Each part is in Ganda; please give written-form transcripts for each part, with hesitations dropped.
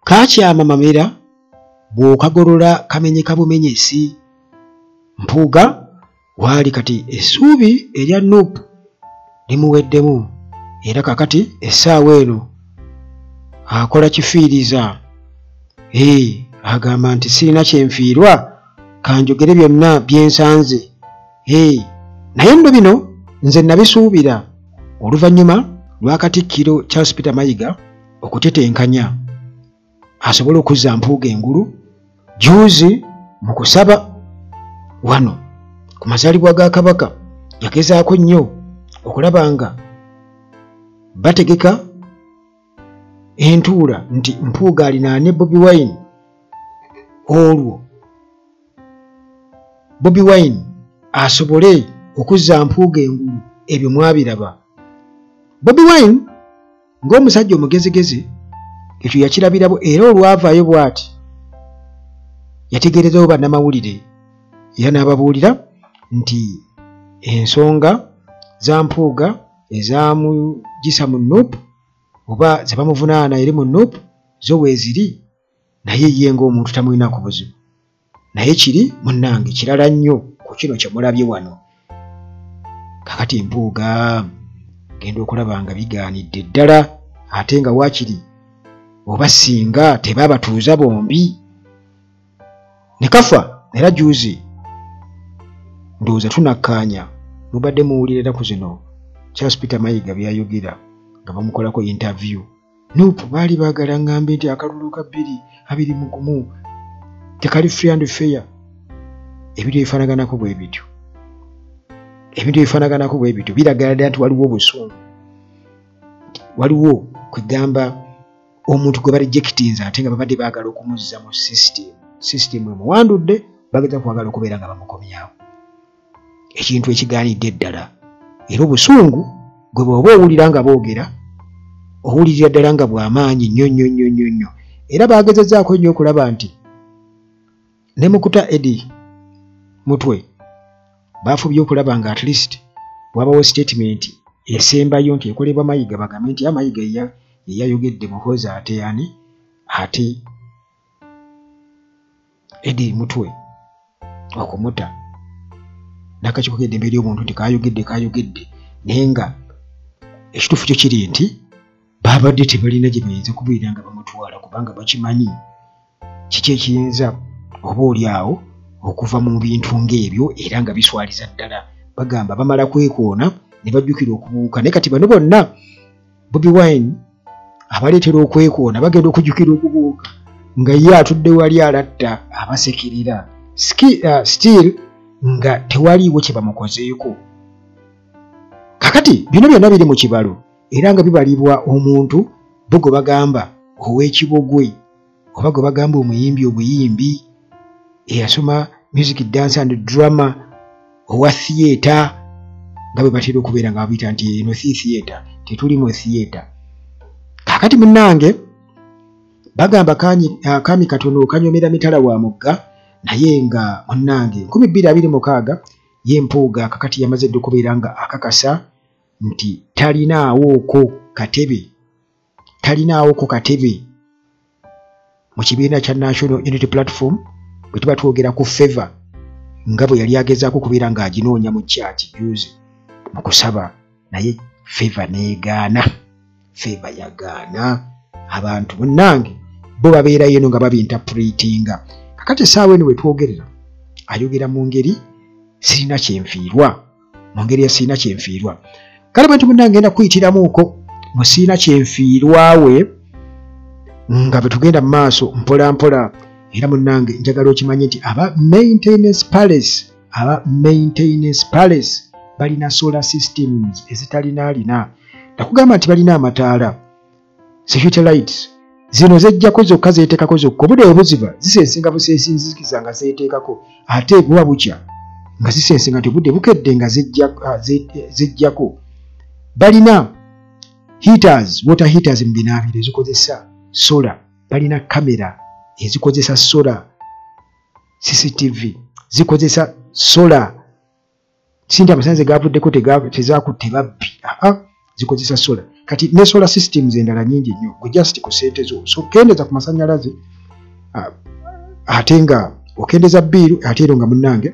kakyama mamera bw'okagolola kamenyeka bumenyesi. Mpuuga waali kati essuubi erya Nuupu limuweddemu era kakati essaawa eno akola kifiiriza. Agamba nti sirina kyenfiirwa kanjogere byonna byensanze. Naye nno bino nze nabisuubira oluvannyuma lwa Katikkiro Charles Peter Mayiga okutetenkanya asobole okuzza Mpuuga engulu juuzi mu kusaba wano ku mazaalibwa ga Kabaka. Yagezaako nnyo okulaba nga bategeka entuula nti Mpuuga alinaane Bobi Wine, olwo Bobi Wine asobole okuzza Mpuuga engulu. Ebyo mwabiraba. Bobi Wine ng'omusajja omugezigezi ekyo yakirabirabo era olwavaayo bw'ati yategeerezawo bannamawulire era n'ababuulira nti ensonga za Mpuuga ezamugisa mu Nuupu oba ze bamuvunaana eri mu Nuupu zo weeziri, naye ye ng'omuntu tamulinako buzibu. Naye kiri munnange kirala nnyo ku kino kye mulabye wano. Kakati Mpuuga genda okulaba nga bigaanidde ddala, ate nga waakiri oba singa tebabatuuza bombi ne kafa. Era juuzi ndowooza tunakkaanya mubadde muwulira ku zino Charles Peter Mayiga byayogera nga bamukolako interview. Nuupu baali baagala ngambe nti akalulu ka 2021 tekali free and fair. Ebintu ebifanaganako bwe bityo, ebintu ebifanaganako bwe bityo biragala ddala nti waliwo obusungu, waliwo kwegamba omuntu gwe barejectinze ate nga babadde baagala okumuzza mu system emuwandudde, bageza kwagala okubeera nga bamukomyawo. Ekintu ekigaanidde ddala. Era obusungu gwe bw'oba owulira nga boogera, owulirira ddala nga bw'amaanyi nnyo nnyo nnyo nnyo nnyo. Era baagezezzaako nnyo okulaba nti ne Mukuta Eddie Mutwe baafubye okulaba nga at least wabawo statement esembayo nti ekolebwa Mayiga, bagambe nti Mayiga yeyayogedde muhoozi ate yani ate Eddie Mutwe okumuta n'akakiiko k'eddembe ly'omuntu nti kayogedde naye nga ekituufu kyo kiri nti baabadde tebalina gye bayinza kubeera nga bamutwala kubanga bakimanyi kiki ekiyinza oba oli awo okuva mu bintu ng'ebyo era nga biswaliza ddala. Bagamba bamala kwekoona ne bajjukira okubuuka. Naye kati bano bonna Bobi Wine abaleetera okwekoona bagenda okujjukira okubuuka nga ye atudde wali alatta abasekerera still nga tewaliiwo kye bamukozeeko. Kakati bino byonna biri mu kibalo era nga bibalibwa omuntu bo gwe bagamba ow'ekibogwe oba gwe bagamba omuyimbi obuyimbi eyasoma music dance and drama owa theatre nga bwe batera okubeera nga babiyita nti eno si theatre, tetuli mu theatre. Kakati munnange bagamba kaami katono kanyomera mitala wa mugga, naye nga munnange 2026 ye Mpuuga kakati yamaze dde okubeera nga akakasa nti talinaawoko katebe mu kibiina kya National Unity Platform bwe tuba twogera ku Favour nga bwe yali agezaako okubeera ng'aginoonya mu kyaki juuzi mu kusaba, naye Favour neegaana. Favour yagaana. Abantu munnange bo babeerayo eno nga babinterpretinga. Kakati essaawa eno we twogerera ayogera mu ngeri sirina kyenfiirwa, mu ngeri ya sirina kyenfiirwa. Kale bwe munnange ngenda kuyitiramuuko mu sirina kyenfiirwa we nga bwe tugenda mu maaso mpola mpola. Era munnange njagala okimanye nti aba maintenance palace balina solar systems ezitalina. Nakugamba nti balina amataala security lights zino zejjako zokka zeeteekako zokka obudde obuziba zisensinga busensinzikiza nga zeeteekako ate buba bukya nga zisensinga nti obudde bukedde nga zejjako. Balina heaters, water heaters mu binaabiro ezikozesa solar. Balina kamera ezikozesa solar, CCTV zikozesa solar. Sinti amasanze gavuddeko tezakutte babbi, zikozesa solar. kati ne solar systems endala nyingi nnyo gwe just ku ssente zo so kendeza ku masannyalaze ate nga okendeza bbiiru ate ero nga munnange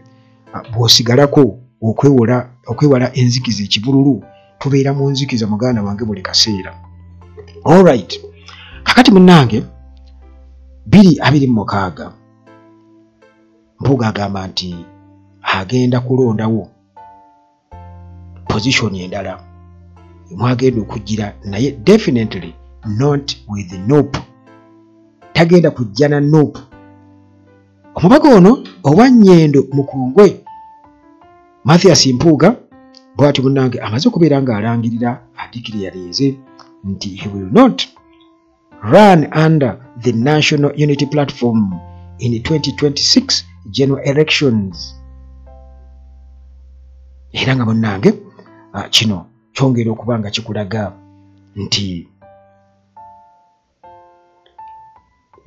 bw'osigalako okwewala enzikiza ekivululu tubeera mu nzikiza muganda wange buli kaseera. Alright, kakati munnange 2026 Mpuuga agamba nti agenda kulondawo position endala mwagenda okujjira naye definitely not with Nuupu. Tagenda kujja na Nuupu. Omubaka ono owa Nnyendo Mukungwe Mathias Mpuuga bw'ati munnange amaze okubeera ng'alangirira adikiri yalinze nti he will not run under the National Unity Platform in the 2026 general elections. Era nga munnange kino kyongera okuba nga kikulaga nti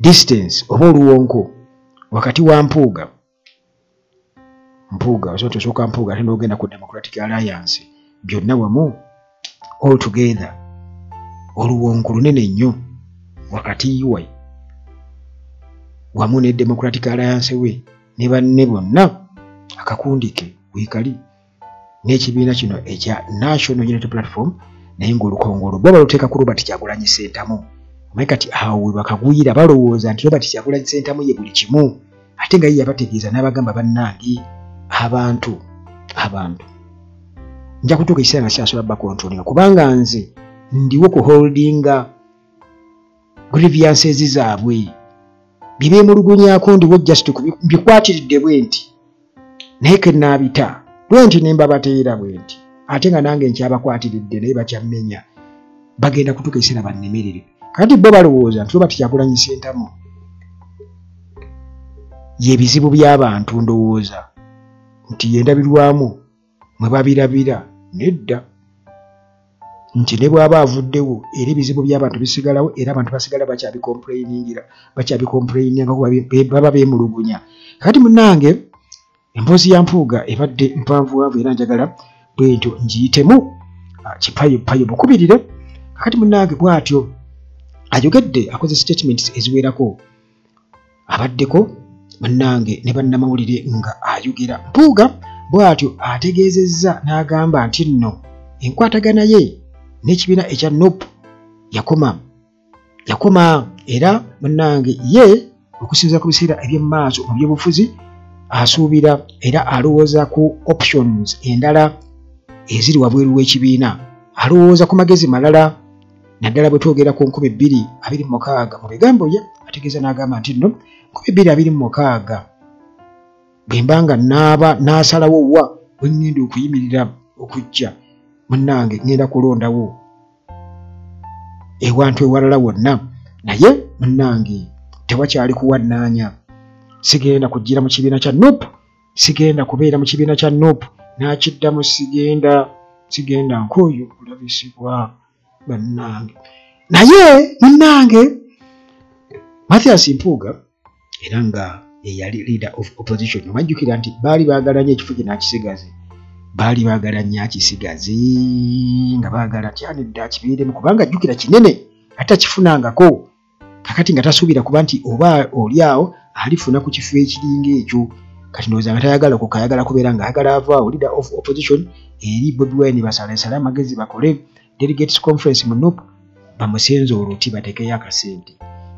distance oba oluwonko wakati wa Mpuuga osobola osooka Mpuuga ate n'ogenda ku Democratic Alliance byonna wamu all together oluwonko lunene nnyo wakati we wamu ne Democratic Alliance we ne banne bonna akakundi ke weekali n'ekibiina kino ekya National Unity Platform naye ng'olukongolo bo baluteeka ku Robert Kyagulanyi Ssentamu. Omanyi kati awo we bakagwira balowooza nti Robert Kyagulanyi Ssentamu ye buli kimu ate nga ye yabategeeza n'abagamba bannange abantu nja kutuuka ekiseera nga kyasobola bakontrolinga kubanga nze ndiwo ku holdinga grievances zaabwe bye beemulugunyaako ndiwo just bikwatiridde bwe nti naye ke naabita bwe nti ne mbabateera bwe nti ate nga nange nkyabakwatiridde naye bakyammenya bagenda kutuuka ekiseera bannemerere. Kati bo balowooza nti Robert Kyagulanyi Ssentamu y'ebizibu by'abantu ndowooza nti yendabirwamu mwe babirabira nedda nti ne bw'aba avuddewo era ebizibu by'abantu bisigalawo era abantu basigala bakyabikomplaininga baba beemulugunya. Kati munnange emboozi ya Mpuuga ebadde mpanvuwanvu era njagala bwentyo njiyitemu kipayopayo bukubirire. Kati munnange bw'atyo ayogedde akoze statements eziwerako abaddeko munnange ne bannamawulire nga ayogera. Mpuuga bw'atyo ategeezezza n'agamba nti nno enkwatagana ye n'ekibiina ekya Nuupu yakoma era munnange ye okusinziira ku biseera eby'emmaaso mu by'obufuzi asuubira era alowooza ku options endala eziri wabweru w'ekibiina, alowooza ku magezi malala naddala bwe twogera ku 2026 mu bigambo bye ategeeza n'agamba nti nno 2026 bwe mbanga n'asalawo wa bwe ŋŋenda okuyimirira okujja munnange ŋŋenda kulondawo ewantu ewalala wonna naye munnange tewakyali kuwannaanya. Sigenda kujjira mu kibiina kya Nuupu, sigenda kubeera mu kibiina kya Nuupu n'akiddamu sigenda nkooyo kulabisibwa bannange. Naye munnange Mathias Mpuuga era nga eyali leader of opposition omajjukira nti baali baagala nnyo ekifo kye n'akisigaze, baali baagala nnyo akisigaze nga baagala nti anedda akibeeremu kubanga ajjukira kinene ate akifunangako kakati nga tasuubira kuba nti oba oli awo alifuna ku kifo ekiringa ekyo. Kati ndowooza nga tayagala kukayagala kubeera nga ayagala avaawo leader of opposition eri Bobi Wine basalaasala amagezi bakole delegates conference mu Nuupu bamusenze oluti batekeyo akasente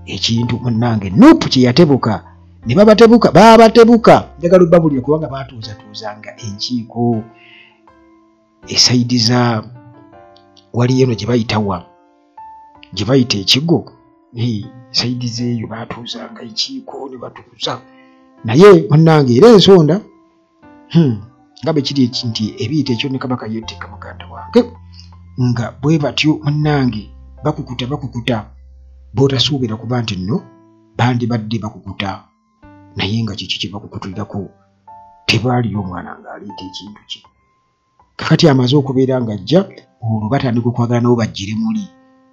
ekintu munnange Nuupu kye yatebuka ne babatebuka njagala obbabulire kubanga baatuuzatuuzanga enkiiko esayidi za waliyo eno gye bayita ekigo sayidi zeeyo baatuuzanga enkiiko ne batuuza naye munnange era ensonda nga bwe kiri nti ebiyita ekyo ne Kabaka yeeteka muganda wange nga bwe batyo munnange bakukuta bw'otasuubira kuba nti nno bandibadde bakukuta naye nga kiki kye bakukutulirako tebaaliyo omwana ng'aleeta ekintu kye. Kakati amaze okubeera ng'ajja olwo batandika okwagala nabo bajjire muli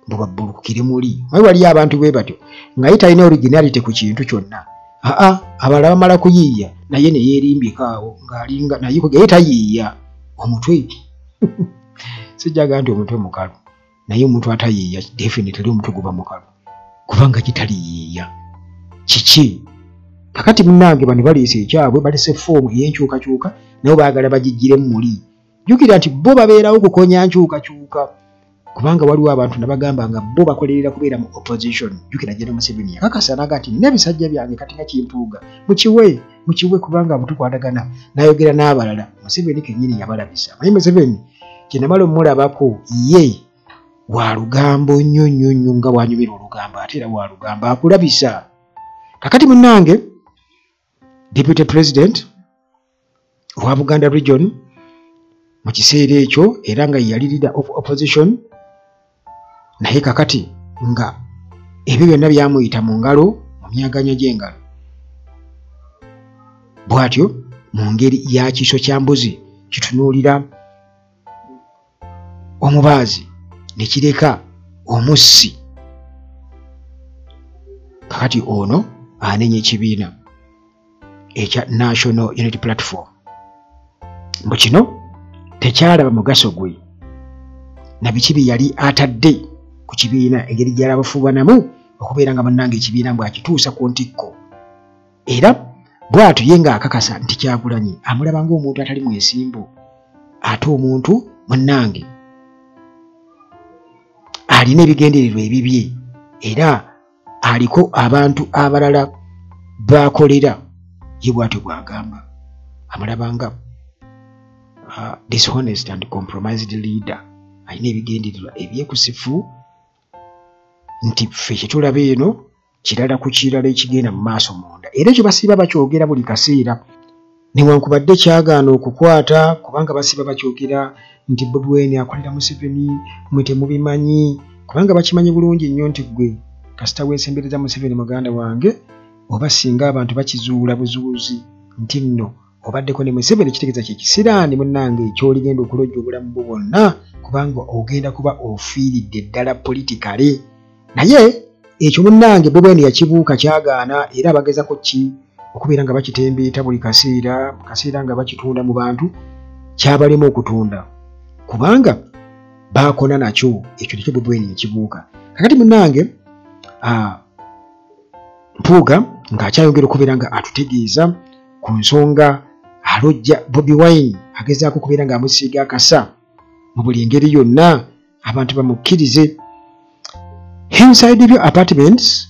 mbu babbulukire muli. Naye waliyo abantu bwe batyo nga ye talina originality ku kintu kyonna. Abalala bamala kuyiiya naye ne yeerimbika awo ng'alinga naye ye tayiiya omutwe sijjaga nti omutwe mukalu naye omuntu atayiiya definitely omuntu guba mukalu kubanga kitaliyiiya kiki kakati munnange bano baleese ekyabwe balese foomu ey'enkyukakyuka nabo baagala bagijjiremu muli jjukira nti bo babeerawo kukonya nkyukakyuka kubanga waliwo abantu nabagamba nga bo bakolerera kubeera mu opposition jjukira General Museveni yakakasa naga nti nina ebisajja byange kati nga kimpuuga mukiwe kubanga mutukwatagana n'ayogera n'abalala Museveni kennyini yabalabisa naye Museveni kyenamala omulabako ye wa lugambo nnyo nga bw'anyumira olugambo ate era wa lugambo akulabisa kakati munnange Deputy President wa Buganda Region mu kiseera ekyo era nga yali leader of opposition naye kakati nga ebyo byonna byamuyita mu ngalo mu myaganya gy'engalo bw'atyo mu ngeri ya kiso kya mbuzi kitunuulira omubaazi ne kireka omussi kakati ono anenya ekibiina ekya National Unity Platform mbu kino tekyalaba mugaso gwe na biki bye yali atadde ku kibiina engeri gy'alabafuubanamu okubeera nga bannange ekibiina mbw akituusa ku ntikko era bw'atyo ye ng'akakasa nti Kyagulanyi amulaba ng'omuntu atali mwesimbu ate omuntu munnange alina ebigendererwa ebibye era aliko abantu abalala bakolera ye bw'atyo bw'agamba amulaba nga dishonest and compromised leader alina ebigendererwa ebyekusifu nti ffe kyetulaba eno kirala ku kirala ekigenda mu maaso munda era ekyo basiba bakyogera buli kaseera newankubadde kyagaana okukwata kubanga basiba bakyogera nti Bobi Wine akolera Museveni mwe temubimanyi kubanga bakimanyi bulungi nnyo nti gwe kasita weesembereza Museveni muganda wange oba singa abantu bakizuula buzuuzi nti nno obaddeko ne Museveni kitegeeza kyekisiraani munnange ekyoligenda okulojja obulamu bwo bwonna kubanga ogenda kuba ofiiridde ddala politikale naye ekyo munnange Bobi Wine yakibuuka kyagaana era bagezako ki okubeera nga bakitembeeta buli kaseera mu kaseera nga bakitunda mu bantu kyabalema okutunda kubanga baakona nakyo ekyo nekyo Bobi Wine yakibuuka kakati munnange Mpuuga ng'akyayongera okubeera nga atutegeeza ku nsonga alojja Bobi Wine agezaako okubeera ng'amusiiga akasa mu buli ngeri yonna abantu bamukkirize Hillside View Apartments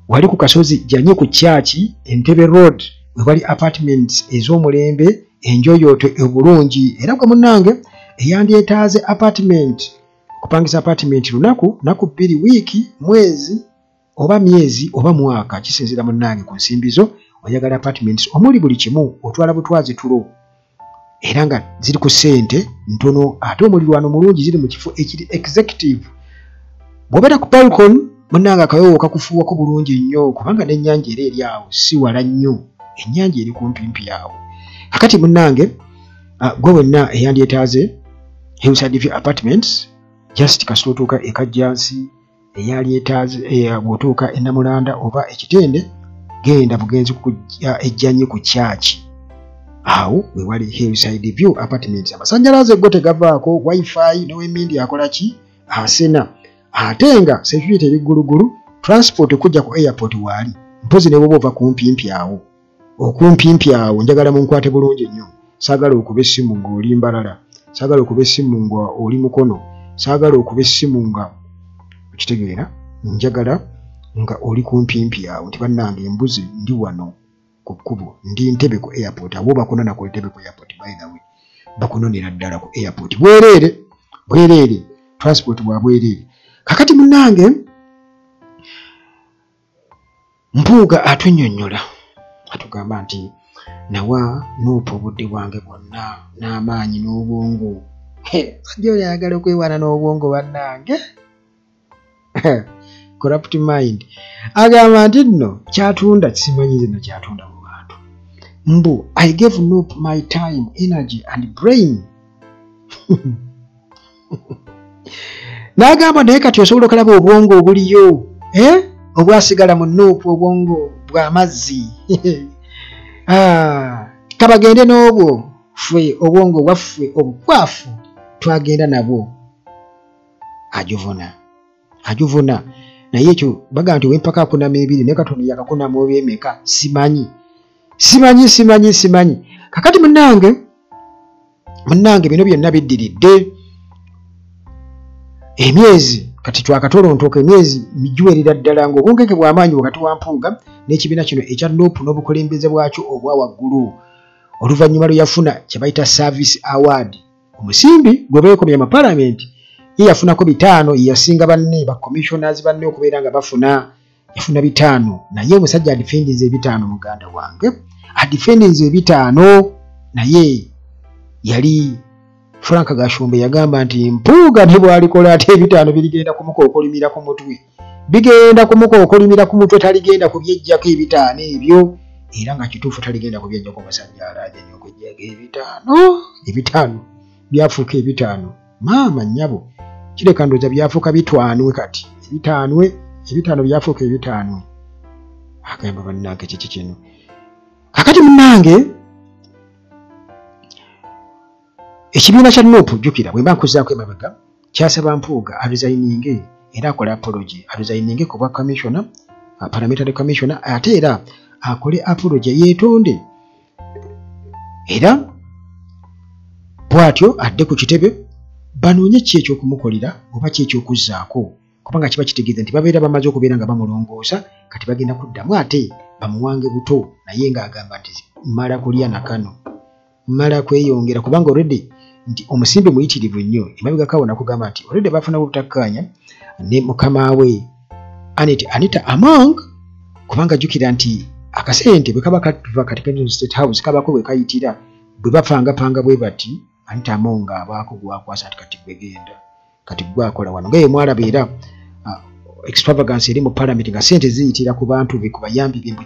wali ku kasozi janye ku Kyaki Entebbe Road we wali apartments ez'omulembe enjoyooto obulungi era gwe munnange eyandyetaaze apartment kupangisa apartment lunaku naku 2 wiiki mwezi oba myezi oba mwaka kisinzira munnange ku nsimbizo oyagala apartments omuli buli kimu otwala butwazi tulo era nga ziri ku ssente ntono ate omulirwano mulungi ziri mu kifo ekiri executive bw'obeera ku balcon munnange akayowo kakufuuwako bulungi nnyo kubanga n'ennyanja era eri awo si wala nnyo ennyanja eri kumpimpi awo kakati munnange gwe wenna eyandyetaaze Hillside View Apartments just kasula otuuka e Kajjansi eyalyetaaze bw'otuuka e Namulanda oba ekitende genda bugenzi ejjanye ku Kyaki awo we wali Hillside View Apartments amasannyalaze go tegavaako wifi n'ow'emmindi akola ki asena ate nga security eri ggulugulu transport okujja ku airport waali mpozi ne bwoba ova kumpimpi awo okumpimpi awo njagala munkwate bulungi nnyo saagala okuba essimu ng'oli Mbalala saagala okuba essimu nga oli Mukono saagala okuba essimu nga okitegeera njagala nga oli kumpimpi awo nti bannange embuzi ndi wano ku kkubo ndi Ntebbe ku airport awo bakunona ku Ntebbe ku airport by the way bakunonera ddala ku airport bwereere transport bwa bwereere kakati munnange Mpuuga atwennyonnyola atugamba nti nawa nuupa obudde bwange bwonna n'amaanyi n'obwongo sajja oyo ayagala okwewaana n'obwongo bannange corrupt mind agamba nti nno kyatunda simanyize na kyatunda mu bantu mbu I gave Nuupu my time energy and brain n'agamba naye kati osobola okulaba obwongo obuliyo obwasigala mu Nuupu obwongo bw'amazzi kabagende n'obwo ffe obwongo bwaffe obukwafu twagenda nabwo ajuvuna naye ekyo baga nti wempaka akunama ebiri ne Katonda yakakunama obyemeka simanyi kakati munnange bino byonna biddiridde emyezi kati twakatolontoka emyezi mijuwerera ddala ng'obwongeke bw'amaanyi wakati wa Mpuuga n'ekibiina kino ekya NUP n'obukulembeze bwakyo obwa waggulu oluvannyuma lwe yafuna kye bayita Service Award omusimbi gwe beekomya amapaalamenti ye yafunako 5 yasinga banne ba commissioners banne okubeera nga yafuna 5 naye omusajja adifendinze 5 muganda wange adifendinze 5 naye yali Frank Gashumbe yagamba nti Mpuuga ntibwalikola ate 5 birigenda kumukookolimira ku mutwe bigenda kumukookolimira ku mutwe taligenda kubyejjako 5 ebyo era nga kituufu taligenda kubyejjako basajja alajja okujjaga 5 byafuuka 5 maama nnyabo kireka ndoza byafuuka bitwanwe kati 5 byafuuka 5 agamba bannange kiki kino kakati munnange ekibiina kya NUP jjukira bwe mbankuzaako emabega kyasaba Mpuuga aresigninge era akole apology aresigninge ku bwa commissioner parliamentary commissioner ate era akole apology yeetonde era bw'atyo adde ku kitebe banoonye ki ekyokumukolera oba ki ekyokuzzaako kubanga kiba kitegeeza nti babeera bamaze okubeera nga bamulongoosa kati bagenda kuddamu ate bamuwange buto naye ng'agamba nti mmala kulya na kano mmala kweyongera kubanga already nti omusimbe muyitirivu nnyo emabega kawona kugamba nti already bafuna obutakkaanya ne mukama we Anita Among kubanga jjukira nti akasente bwe kaba katuva kati State House kabako bwe kayitira bwe bapangapanga bwe bati Anita Among abaako gwakwasa kati gwegenda kati gwakola wano ngaye mwalabeera extravagance eri mu parliament nga sente ziyitira ku bantu be ku bayambi be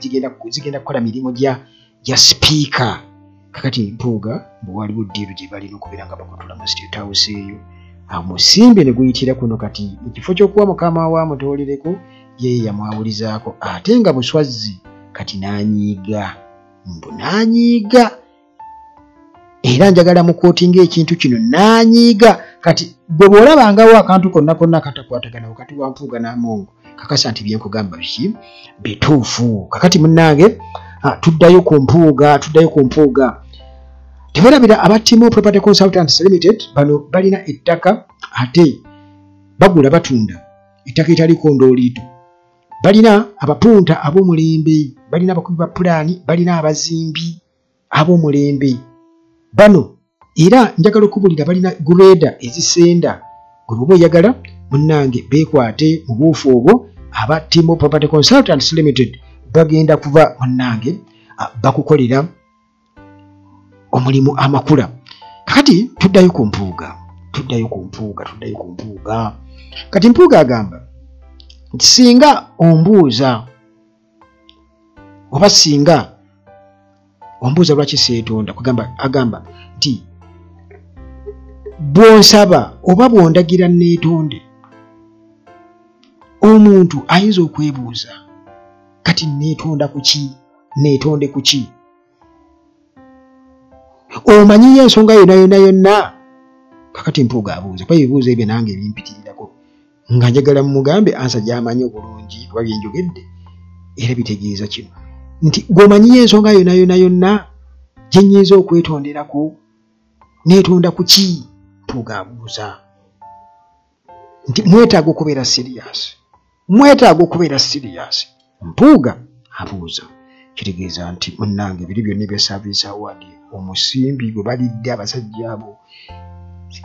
zigenda kukola mirimu gya speaker kakati Mpuuga bwe waliwo ddiiru gye balina okubeera nga bakotula mu State House eyo amusimbe ne guyitira kuno kati mu kifo ky'okuba mukama wa mutolereko ye yamwawulizaako ate nga buswazi kati n'anyiiga era njagala mu kootinga ekintu kino n'anyiiga kati bwe bw'olabangawo akantu konna katakwatagana wakati wa Mpuuga n'Among kakasa nti byenkugamba biki bituufu kakati munnange tuddayo ku Mpuuga tebalabira aba Timo Property Consultants Limited bano balina ettaka ate bagula batunda ettaka etaliko ndooliito balina abapunta ab'omulembe balina abakubi ba pulaani balina abazimbi ab'omulembe bano era njagala okubulira balina greda ezisenda gwe bwe oyagala munnange beekwate mu buufu obwo aba Timo Property Consultants Limited bagenda kuva munnange bakukolera omulimu amakula kati tuddayo ku Mpuuga kati Mpuuga agamba nti singa ombuuza oba singa ombuuza lwaki seetonda agamba nti bw'onsaba oba bw'ondagira neetonde omuntu ayinza okwebuuza kati neetonde ku ki omanyiyo ensonga yonna kakati Mpuuga abuuza kuba ebibuuzo ebyo nange bimpitirirako nga njagala mumugambe ansa gy'amanyi obulungi kuba byenjogedde era bitegeeza kino nti gw'omanyiyo ensonga yonna gye nnyinza okwetonderako neetonda ku ki Mpuuga abuuza nti mwetaaga okubeera serious Mpuuga abuuza kitegeeza nti munnange biri byonna ebya Service Award omusimbi gwe balidde abasajja abo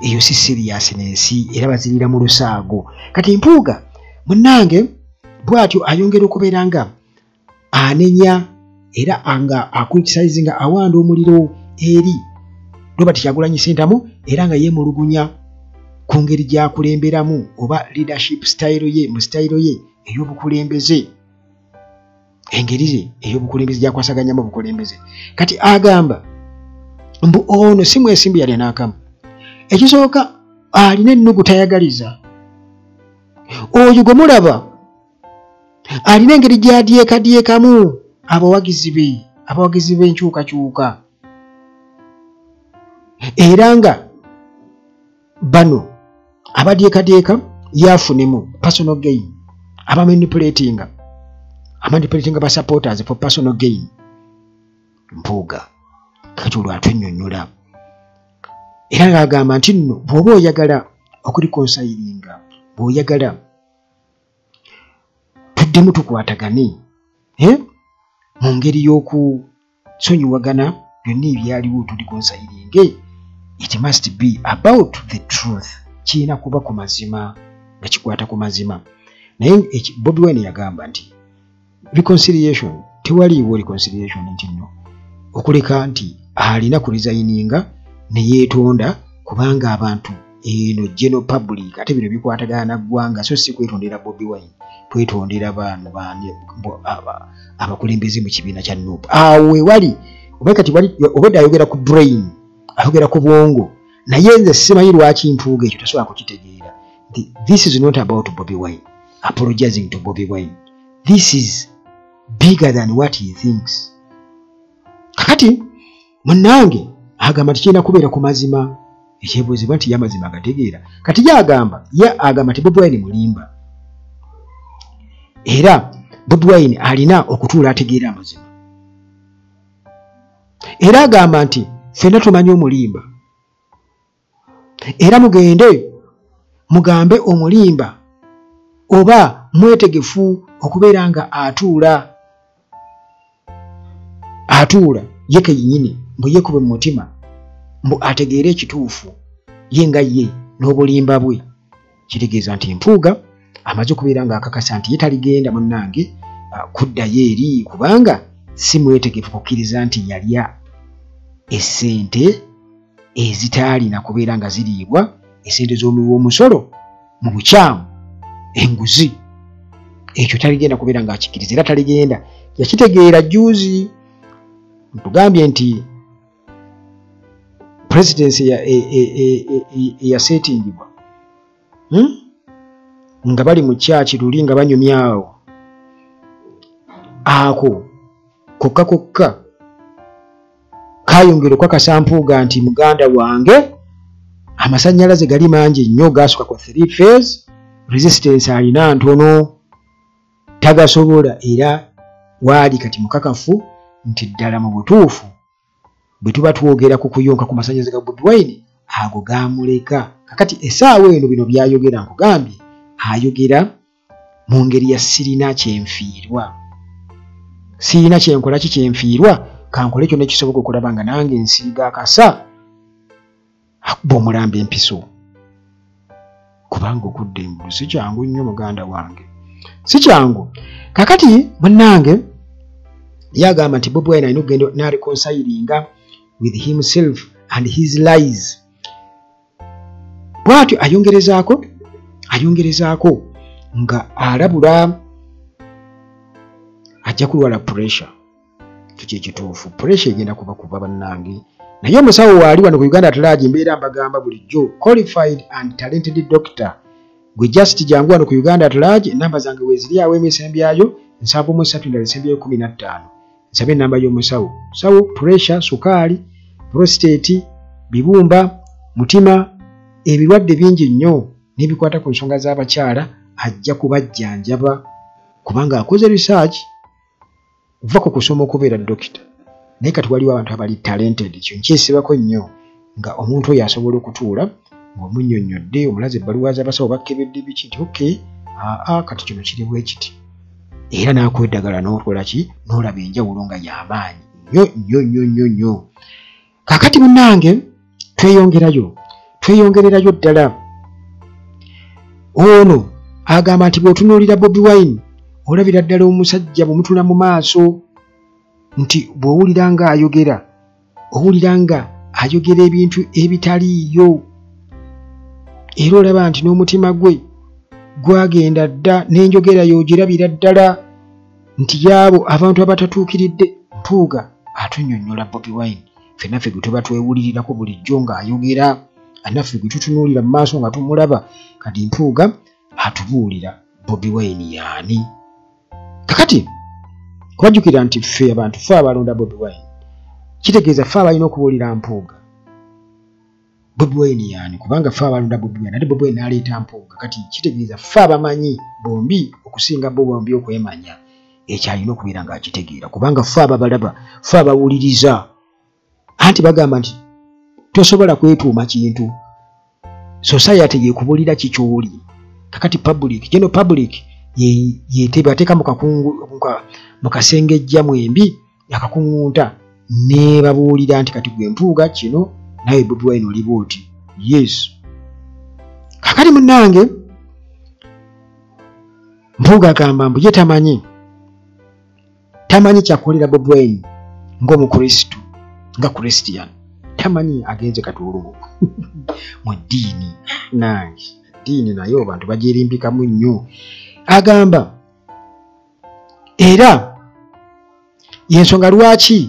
eyo si serious n'ensi era bazirira mu lusaago kati Mpuuga munnange bw'atyo ayongera okubeera nga anenya era nga akulitisayizi nga awanda omuliro eri Robert Kyagulanyi Ssentamu era nga yeemulugunya ku ngeri gy'akulemberamu oba leadership style ye mu style ye ey'obukulembeze engeri ze ey'obukulembeze gy'akwasaganyamu obukulembeze kati agamba mbu ono si mwesimbi yali n'akamu ekisooka alina ennugu tayagaliza oyo gwe mulaba alina engeri gy'adyekadyekamu abawagizi b'enkyukakyuka era nga bano abadyekadyeka yafunemu personal gain amanipulating ba supporters for personal gain. Mpuuga kati olwo atwennyonnyola era ng'agamba nti nno bw'oba oyagala okulikonsayiringa, bw'oyagala tuddemu tukwatagane mu ngeri y'okusonyiwagana byonna ebyaliwo tulikonsayiringe, it must be about the truth. Kiina kuba ku mazima nga kikwata ku mazima. Naye Bobi Wine yagamba nti reconciliation, tewaliiwo reconciliation nti nno okuleka nti alina ku resigninga ne yeetonda kubanga abantu eno general public ate bino bikwatagana na ggwanga so si kwetondera Bobi Wine, kwetondera bantu abakulembeze mu kibiina kya NUP. Awe wali obekati wali obedda ayogera ku brain, ayogera ku bwongo, naye nze simanyi lwaki Mpuuga ekyo tasobola kukitegeera. This is not about Bobi Wine apologizing to Bobi Wine. This is bigger than what he thinks. Kakati munnange agamba tikirina kubeera ku mazima, ekyebuuzibwa nti y'amazima agategeera. Kati agamba nti Bobi Wine mulimba era Bobi Wine alina okutuula ategeera amazima. Era agamba nti ffenna tumanyi omulimba era mugende mugambe omulimba oba mwetegefu okubeera nga atuula ye kennyini mbu yeekube mu mutima mbu ategeere ekituufu ye nga ye n'obulimba bwe. Kitegeeza nti Mpuuga amaze okubeera ng'akakasa nti ye taligenda munnange kuddayo eri kubanga si mwetegefu kukkiriza nti yalya essente ezitaalina kubeera nga ziriibwa, essente z'omusolo mu bukyamu, enguzi. Ekyo taligenda kubeera ng'akikkiriza era taligenda. Yakitegeera juuzi tugambye nti presidency eyasetingibwa nga bali mu kyaki luli nga banyumyawo ako kokka kayongera okwakasa Mpuuga nti muganda wange amasannyalaze gali mangi nnyo gaasuka ku 3 phase, resistance alina ntono tagasobola, era waali kati mukakafu nti ddala mu butuufu bwe tuba twogera ku kuyonka ku masannyalaze ga Bobi Wine ago gaamuleka. Kakati essaawa eno bino byayogera nkugambye ayogera mu ngeri ya sirina kyenfiirwa, sirina kyenkola ki kyenfiirwa, kankole kyonna ekisoboka okulaba nga nange nsiiga akasa akuba omulamba empiso kubanga okudda embulu si kyangu nnyo muganda wange, si kyangu. Kakati munnange yagamba nti Bobi Wine alina okugenda n'areconcilinga with himself and his lies. Bwatyo ayongerezaako nga alabula ajja kulwala pressure. Tukikituufu pressure egenda kuba bannange, naye omusawo waali wano ku Uganda Atalagi mbeera mbagamba bulijjo qualified and talented doctor gwe just jangu wano ku Uganda Atalagi. Enamba zange weeziri awo emisembyayo 7315 nsabe enamba y'omusawo. Sawo pressure, sukaali, prostate, bibumba, mutima, ebirwadde bingi nnyo n'ebikwata ku nsonga z'abakyala ajja kubajjanjaba kubanga akoze research uva ku kusoma okubeera dokita. Naye kati waliwo abantu abali talented, ekyo nkyesibako nnyo nga omuntu oyo asobola okutuula ng'omunnyonnyodde omulaze ebbaluwa z'abasawo bakkebedde biki nti okay kati kino kiri bwe kiti, era n'akweddagala n'okola ki n'olaba enjawulo nga y'amaanyi nnyo. Kaakati munnange tweyongererayo ddala. Ono agamba nti bw'otunuulira Bobi Wine olabira ddala omusajja bw'omutula mu maaso nti bw'owulira nga ayogera ebintu ebitaliiyo, era olaba nti n'omutima gwe gwagenda dda n'enjogera y'ogirabira ddala nti y'abo abantu abatatuukiridde. Mpuuga atunnyonnyola Bobi Wine, ffennaffe gwe tuba twewulirirako bulijjo ng'ayogera, naffe gwe tutunuulira mu maaso nga tumulaba. Kati Mpuuga atubuulira Bobi Wine y'ani. Kakati kubajjukira nti ffe abalonda Bobi Wine, kitegeeza ffe abalina okubuulira Mpuuga Bobi Wine yani kubanga ffe abalonda Bobi Wine ate Bobi Wine n'aleeta Mpuuga kati kitegeeza ffe abamanyi bombi okusinga bo bombi okwemanya ekyo alina okubeera ng'akitegeera kubanga ffe ababalaba ffe abawuliriza anti bagamba nti tosobola kwetuuma kintu society yekubulira kikyoli kakati public general public yetebateeka mu kakungu mu kasengejja mwembi akakungunta ne babuulira nti kati gwe Mpuuga kino naye Bobi Wine oli bwoti yes kakati munnange Mpuuga agamba mbu ye tamanyi kyakolera Bobi Wine ng'omukristu nga Christian tamanyi agenze katulumu mu ddiini nange ddiini nayo abantu bagyerimbikamu nnyo agamba era yensonga lwaki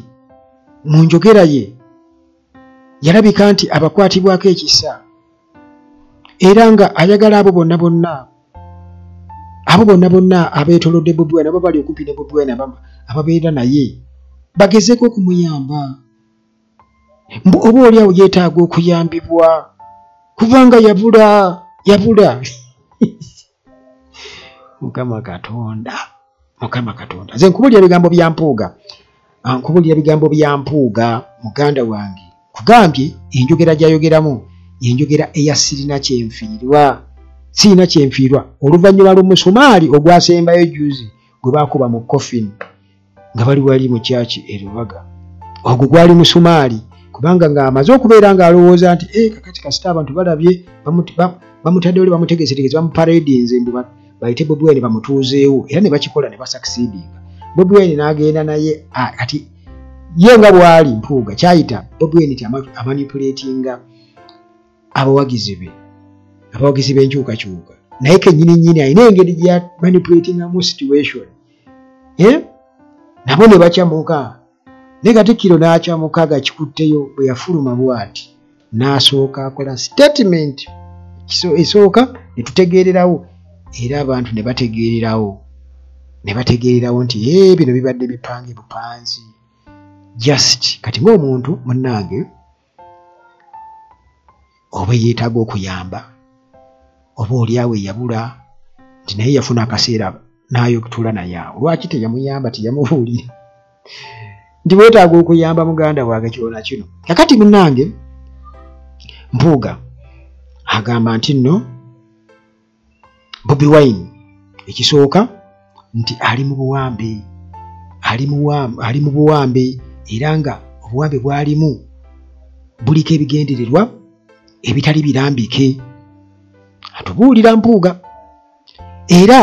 mu njogera ye yalabika nti abakwatibwako ekisa era nga ayagala abo bonna abeetolodde Bobi Wine abo bali okumpi ne Bobi Wine ababeera naye bagezeko okumuyamba mbu oba oli awo yeetaaga okuyambibwa kubanga yabula Mukama Katonda nze nkubulira ebigambo bya Mpuuga muganda wange kugambye enjogera gy'ayogeramu yenjogera eya sirina kyenfiirwa oluvannyuma lw'omusumaali ogwasembayo juzi gwe baakuba mu coffin nga bali wali mu kyaki erubaga ogwo gwali musumaali kubanga ng'amaze okubeera ng'alowooza nti kakati kasita abantu balabye bamutadde oli bamutegesetegese bamuparadinze mbu bayite Bobi Wine bamutuuzeewo era ne bakikola ne basakisiidinga Bobi Wine n'agenda naye kati ye nga bw'ali Mpuuga kyayita Bobi Wine ti amanipulatinga abawagizi b'enkyukakyuka naye kennyini alina engeri gya manipulatinga mu situation nabo ne bakyamuka ne Katikkiro n'akyamuka gakikutteyo bwe yafuluma bw'ati n'asooka akola statement esooka ne tutegeererawo era abantu ne bategeererawo nti bino bibadde bipange bupanzi just kati ng'omuntu munnange oba yeetaaga okuyamba oba oli awo yabula nti naye yafuna akaseera naye okutuula naye awo lwaki teyamuyamba teyamubuulira nti weetaaga okuyamba muganda wange kyona kino kakati munnange Mpuuga agamba nti nno Bobi Wine ekisooka nti ali mu buwambe era nga obuwambe bwalimu buliko ebigendererwa ebitali birambike atubuulira Mpuuga era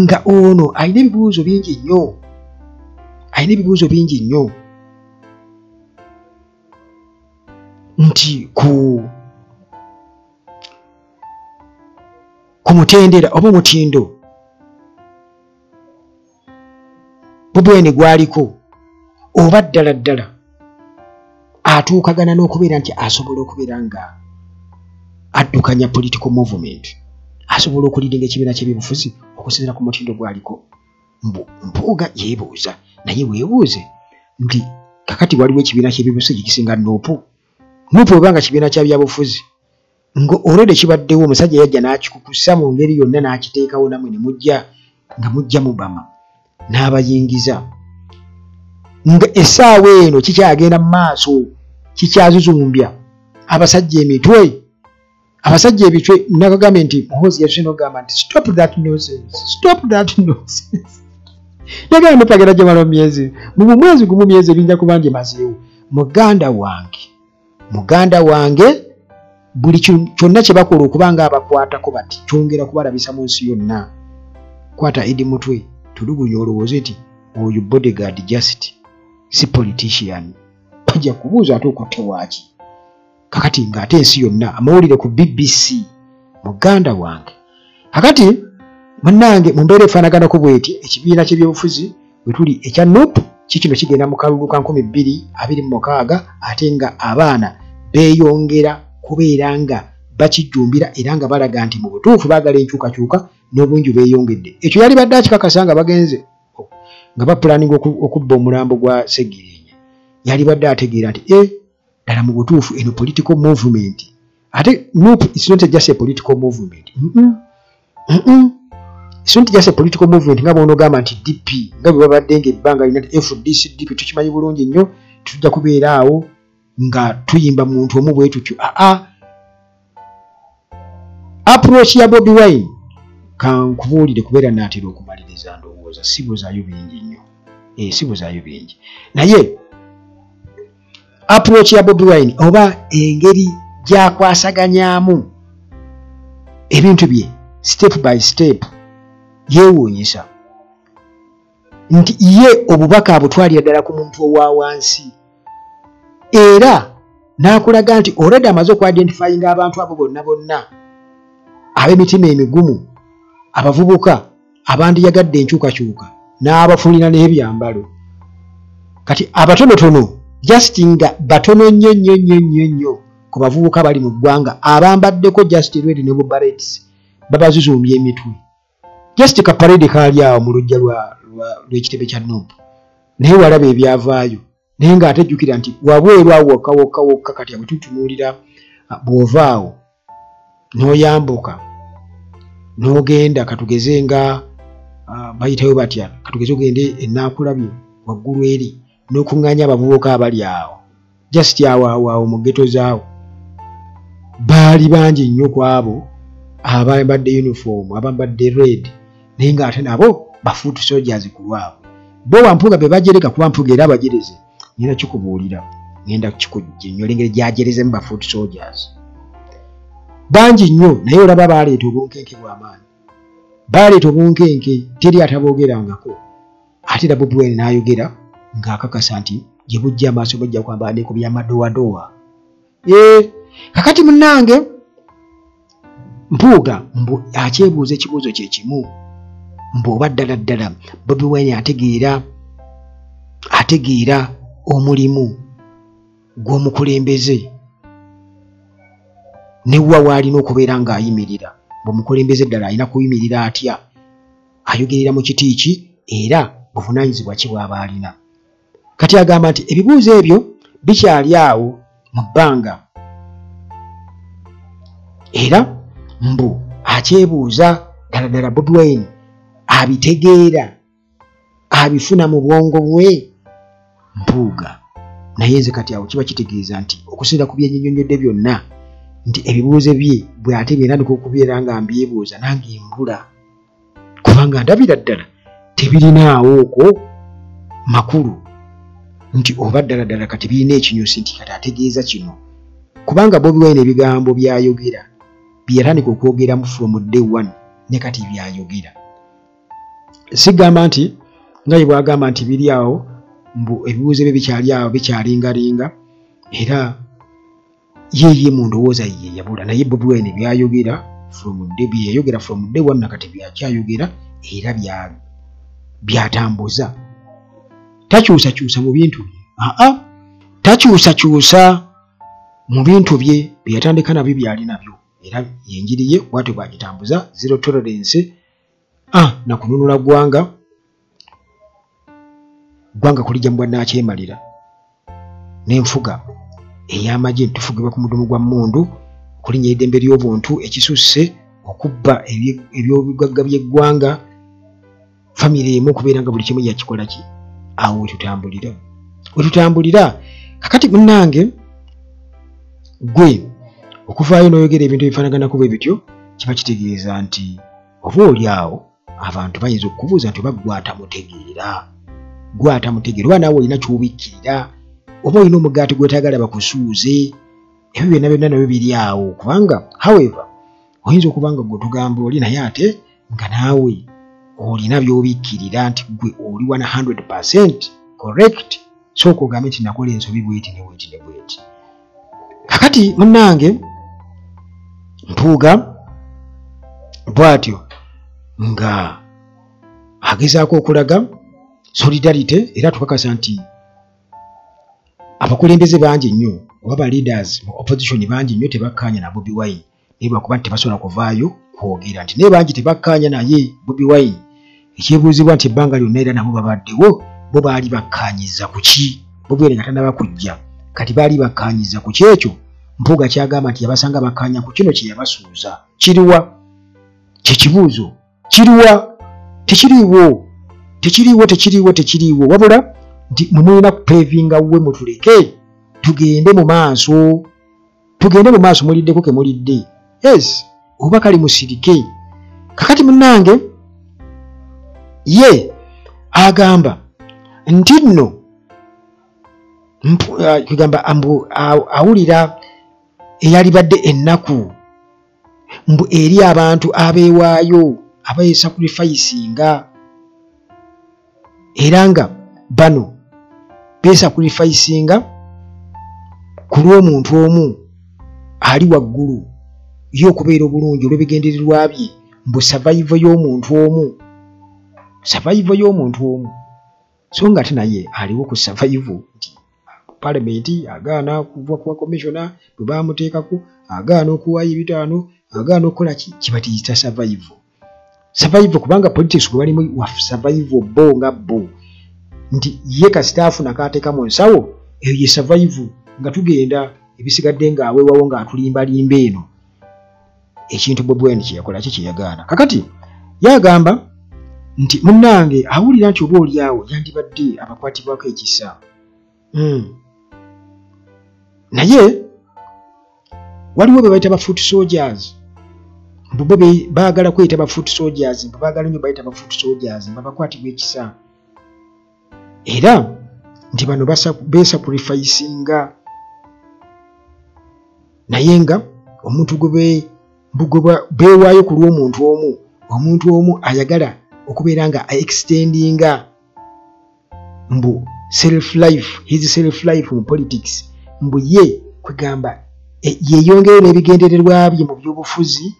nga ono alina ebibuuzo bingi nnyo nti ku mutendera oba omutindo Bobi Wine gwaliko oba ddala atuukagana n'okubeera nti asobola okubeera nga addukanya political movement asobola okuliringa ekibiina ky'ebyobufuzi okusinziira ku mutindo gwaliko Mpuuga yeebuuza naye weebuuze nti kakati waliwo ekibiina ky'ebyobufuzi kisinga nuupu obanga kibiina kya byabufuzi ngo olwedde kibaddewo omusajja yajja n'akikukusa mu ngeri yonna n'akiteekawo namwe ne mujja mubama n'abayingiza nga essaawa eno kikyagenda mu maaso kikyazuzumbya abasajja ebitwe nakagambye nti muhoozi yatuse n'ogamba nti stop that nonsense yagamba mutagenda gyemala mu mwezi gumu myezi ebinja kuba ndyemazeewo muganda wange buli kyonna kye bakola okubanga abakwatako bati kyongera kubalabisa mu nsi yonna kwata edi mutwe tulugunya olowooze nti oyo bodyguard just si politician bajja kubuuza ate okutte waaki kakati ng'ate ensi yonna amawulire ku BBC muganda wange kakati munnange mu mbeera efaanaganako bweti ekibiina ky'ebyobufuzi bwe tuli ekya NUP kikino kigenda mu kalulu ka 2026 ate nga abaana beeyongera kubeera nga bakijjumbira era nga balaga nti mu butuufu baagala enkyukakyuka n'obungi beeyongedde ekyo yali badde akikakasa nga bagenze nga bapulaninga okubba omulambo gwa Sseggirinya yali badde ategeera nti dala mu butuufu eno political movement ate NUP is not just a political movement. It's not just a political movement nga bono gamba nti DP nga bwe babadde ng'ebbanga lina FDC DP tukimanyi bulungi nnyo tujja kubeera awo nga tuyimba muntu omu bwe tutyo. Approach ya Bobi Wine kankubuulire kubeera naatera okumaliriza ndowooza sibuzaayo bingi nnyo. Sibuzaayo bingi naye approach ya Bobi Wine oba engeri gyakwasaganyaamu ebintu bye step by step yeewuunyisa nti ye obubaka abutwalira ddala ku muntu owa wansi era n'akulaga nti already amaze okwidentifyinga abantu abo bonna ab'emitima emigumu abavubuka abandiyagadde enkyukakyuka n'abafulira n'ebyambalo kati abatonotono just nga batono nnyo ku bavubuka bali mu ggwanga abambaddeko just red ne barrets babazuzumbye emitwe just ka parade kaali awo mu lujja lw'ekitebe kya NUP naye walaba ebyavaayo naye ng'atejjukira nti wabweru awo wokka kati abututunuulira bw'ovaawo n'oyambuka n'ogenda katugeze nga bayitayo batya katugeze ogende enaakulabyo waggulu eri n'okuŋŋaanya abavubuka abali awo just awo mu ggeto zaawo baali bangi nnyo ku abo abambadde uniform abambadde red naye ng'ate nabo bafuutu soldiers ku lwabo bo Wampuuga be bajereka kuba Mpuuga era abajereze ngenda kikubuulira ngenda kukujjenyola engeri gyajerezemu bafuutu soldiers bangi nnyo naye olaba baaleeta obunkenke bw'amaanyi baaleeta obunkenke teri ataboogerangako ate era Bobi Wine n'ayogera ng'akakasa nti gye bujja amaaso bajja kwambala ne ku by'amadowadowa kakati munnange Mpuuga mbu akyebuuza ekibuuzo kye kimu mbu oba ddala Bobi Wine ategeera omulimu gw'omukulembeze ne wa waalina okubeera ng'ayimirira bw'omukulembeze ddala alina kuyimirira atya ayogerera mu kiti ki era buvunaanyizibwa ki bw'aba alina kati agamba nti ebibuuzo ebyo bikyali awo mu bbanga era mbu akyebuuza ddala Bobi Wine abitegeera abifuna mu bwongo bwe Mpuuga naye nze kati awo kiba kitegeeza nti okusinda ku byennyonnyodde byonna nti ebibuuzo bye bwe ate byentandika okubeera nga mbyebuuza nange mbula kubanga ndabira ddala tebirinaawo okwo makulu nti oba ddala kati birina ekinyusi nti kati ategeeza kino kubanga Bobi Wine ebigambo byayogera byeyatandika okwogeramu from day one ne kati byayogera sigamba nti nga ye bwagamba nti biri awo mbu ebibuuzo bye bikyali awo bikyalingalinga era yeye mu ndowooza ye yabula naye Bobi Wine byayogera from day one nakati byakyayogera era byatambuza takyusakyusa mu bintu bye takyusakyusa mu bintu bye byeyatandika nabyo byali nabyo era yenjiri ye bwatyo bwagitambuza zero tolerance na kununula ggwanga kulijja mu bwannakyemalira n'enfuga ey'amagye ntufugibwa ku mudumu gwa mmundu kulinnya eddembe ly'obuntu ekisusse okubba ebyobugagga by'eggwanga famire emu okubeera nga buli kimu yakikola ki awo wetutambulira kakati munnange gwe okuvaayo n'oyogera ebintu ebifaanaganako bwe bityo kiba kitegeeza nti oba oli awo abantu bayinza okukubuuza nti oba gwatamutegeera oba naawe olina ky'obikkirira oba olina omugaati gwetagala bakusuuze ebyo byonna nabyo biri awo kubanga however oyinza okuba nga gwe tugamba oli naye ate nga naawe olina by'obikkirira nti gwe oli 100% correct sooka ogambe nti nakola ensobi bweti ne bweti kakati munnange Mpuuga bw'atyo nga agezaako okulaga solidarity era tukakasa nti abakulembeze bangi nnyo oba ba leaders mu opposition bangi nnyo tebakkaanya na Bobi Wine naye lwakuba nti tebasobola kuvaayo kwogera nti naye bangi tebakkaanya naye Bobi Wine ekyebuuzibwa nti ebbanga lyonna era nabo babaddewo bo baali bakkaanyiza ku ki Bobi Wine nga tannaba kujja kati baali bakkaanyiza ku kyekyo. Mpuuga kyagamba nti yabasanga bakkaanya ku kino kye yabasuuza. Kiriwa? Kyekibuuzo. Kiriwa? Tekiriiwo. Wabula nti mumulina kupeevinga we mutuleke tugende mu maaso. Muliddeko ke mulidde. Yes, oba kali musirike. Kakati munnange ye agamba nti nno kugamba awulira eyalibadde ennaku mbu eri abantu abeewaayo abeesakurifayisinga era nga bano beesakurifayisinga ku lw'omuntu omu ali waggulu ye okubeera obulungi olw'ebigendererwa bye mbu survival y'omuntu omu so nga ate naye aliwo ku survival nti palamenti agaana kuva ku commissioner bwe baamuteekako agaana okuwaayo 5 agaana okukola kibatiyita survival kubanga politics gwe balimu wa survival bo nti ye kasitaafu nakaateeka mu nsawo eyo ye survival nga tugenda ebisigadde ng'aweewawo ng'atulimbalimba eno ekintu bwebweni kyeyakola kyeyagaana. Kakati yagamba nti munnange awulira nti oba oliawo yandibadde abakwatibwako ekisa. Naye waliwo be bayita ba foot soldiers mbu baagala kweyita ba foot soldiers mbu baagala nnyo bayita ba foot soldiers mbu abakwatibwa ekisa era nti bano beesakurifayisinga naye nga omuntu gwe beewaayo ku lw'omuntu omu ayagala okubeera nga extendinga mbu his self life mu politics mbu ye kwegamba yeyongere n'ebigendererwa bye mu by'obufuzi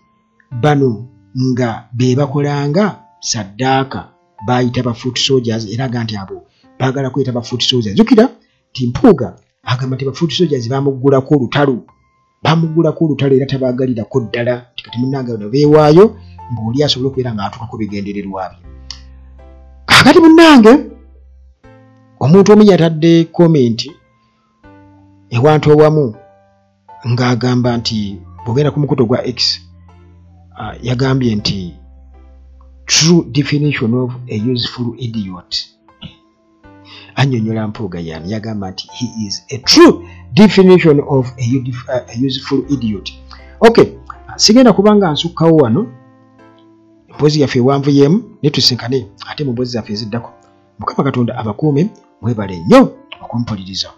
bano nga be bakolanga saddaaka bayita ba foot soldiers era ga nti abo baagala kweta ba foot soldiers. Jukira nti Mpuuga agamba nti ba foot soldiers bamuggulako olutalo era tabaagalirako ddala kati munnange bano beewaayo mbuoli asobole okubeera ng'atuukako bigendererwa bye. Kakati munnange omuntu omu yatadde komenti ewantu owamu ng'agamba nti bw'ogenda ku mukuto gwa X yagambye nti true definition of a useful idiot. Annyonnyola Mpuuga yani yagamba nti he is a true definition of a useful idiot. Okay, sigenda kubanga nsukkawo wano emboozi yaffe ewanvuyeemu ne tusinkane ate mu mboozi zaffe eziddako. Mukama Katonda abakuume mwebale nnyo okumpuliriza.